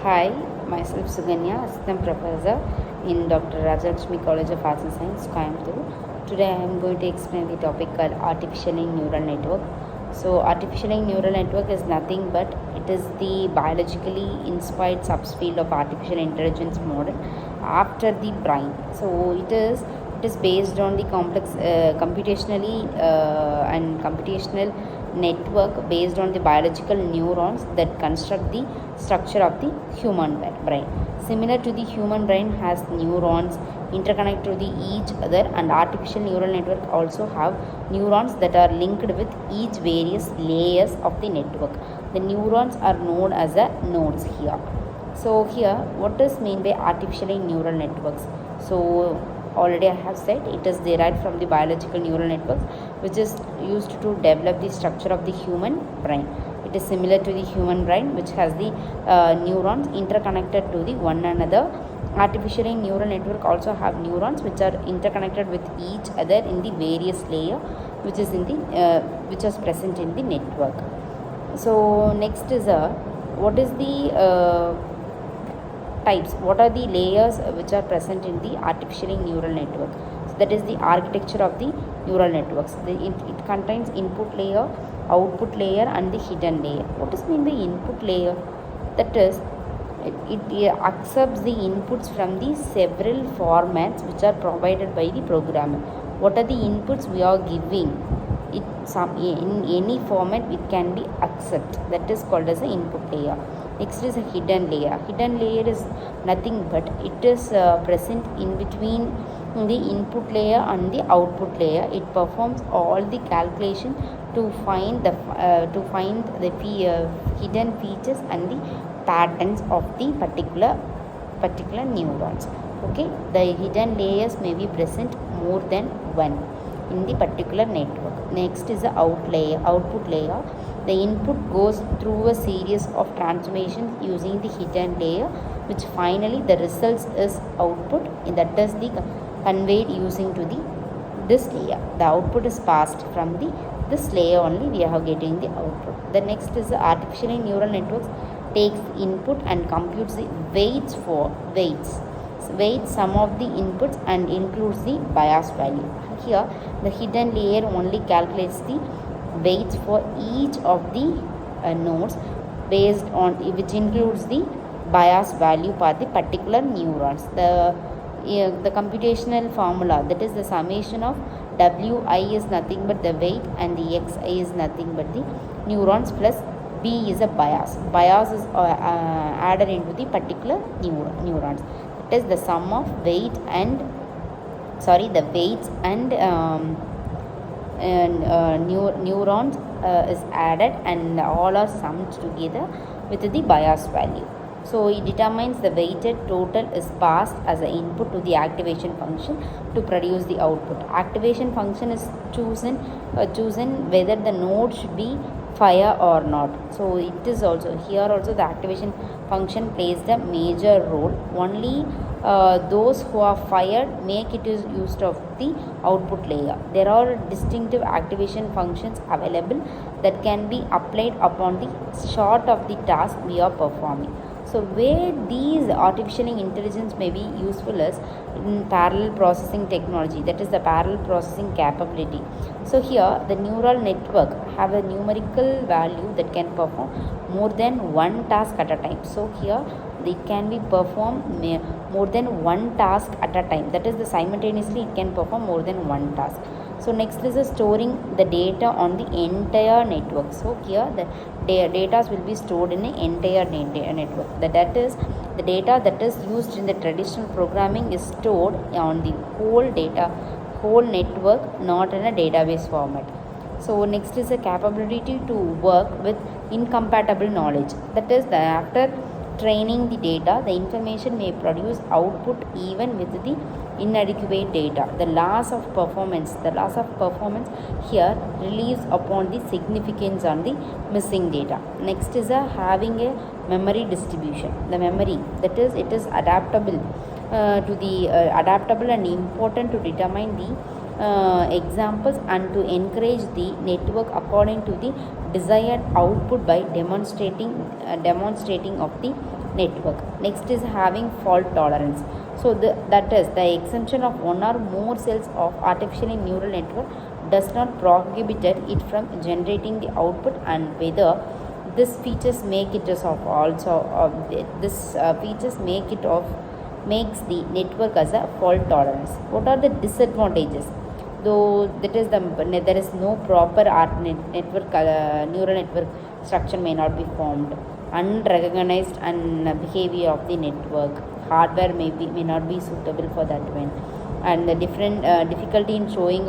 Hi, myself Suganya, Assistant Professor in Dr. Rajalakshmi College of Arts and Science, Coimbatore. Today I am going to explain the topic called artificial neural network. So, artificial neural network is nothing but it is the biologically inspired subfield of artificial intelligence model after the brain. So, it is based on the complex computationally and computational network based on the biological neurons that construct the structure of the human brain. Similar to the human brain has neurons interconnect to the each other, and artificial neural network also have neurons that are linked with each various layers of the network. The neurons are known as the nodes here. So here what is meant by artificial neural networks? So already I have said it is derived from the biological neural networks which is used to develop the structure of the human brain. It is similar to the human brain which has the neurons interconnected to the one another. Artificial neural network also have neurons which are interconnected with each other in the various layer which is in the which is present in the network. So next is what is the types, what are the layers which are present in the artificial neural network. So that is the architecture of the neural networks. It contains input layer, output layer and the hidden layer. What is mean by input layer? That is it accepts the inputs from the several formats which are provided by the programmer. What are the inputs we are giving? It some in any format it can be accept. That is called as the input layer. Next is a hidden layer. Hidden layer is nothing but it is present in between the input layer and the output layer. It performs all the calculation to find the hidden features and the patterns of the particular neurons. Okay, the hidden layers may be present more than one in the particular network. Next is the output layer. The input goes through a series of transformations using the hidden layer, which finally the results is output, and that is the conveyed using to the this layer. The output is passed from the this layer only we are getting the output. The next is the artificial neural networks takes input and computes the weights some of the inputs and includes the bias value. Here the hidden layer only calculates the weights for each of the nodes based on which includes the bias value for the particular neurons. The computational formula, that is the summation of wi is nothing but the weight and the xi is nothing but the neurons plus b is a bias. Bias is added into the particular neurons. It is the sum of weights and neurons is added and all are summed together with the bias value. So it determines the weighted total is passed as an input to the activation function to produce the output. Activation function is chosen whether the node should be fire or not. So it is also here also the activation function plays the major role. Only those who are fired make it is used of the output layer. There are distinctive activation functions available that can be applied upon the short of the task we are performing. So where these artificial intelligence may be useful is in parallel processing technology, that is the parallel processing capability. So here the neural network have a numerical value that can perform more than one task at a time. So here they can be performed more than one task at a time. That is the simultaneously it can perform more than one task. So next is storing the data on the entire network. So here the data will be stored in an entire network. That is the data that is used in the traditional programming is stored on the whole network, not in a database format. So next is the capability to work with incompatible knowledge. That is after training the data, the information may produce output even with the inadequate data. The loss of performance here relieves upon the significance on the missing data. Next is having a memory distribution. The memory, that is it is adaptable adaptable and important to determine the examples and to encourage the network according to the desired output by demonstrating of the network. Next is having fault tolerance. So that is the exemption of one or more cells of artificial neural network does not prohibit it from generating the output, and whether this features make it as of also this features make it of makes the network as a fault tolerance. What are the disadvantages? Though that is there is no proper network neural network structure may not be formed, unrecognized and behavior of the network hardware may not be suitable for that one, and the different difficulty in showing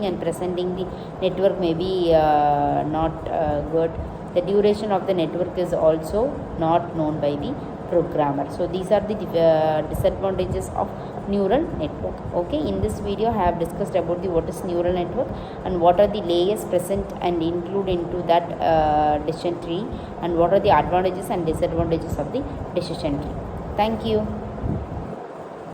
and presenting the network may be not good. The duration of the network is also not known by the programmer. So these are the disadvantages of neural network. Okay, in this video I have discussed about the what is neural network and what are the layers present and include into that decision tree, and what are the advantages and disadvantages of the decision tree. Thank you.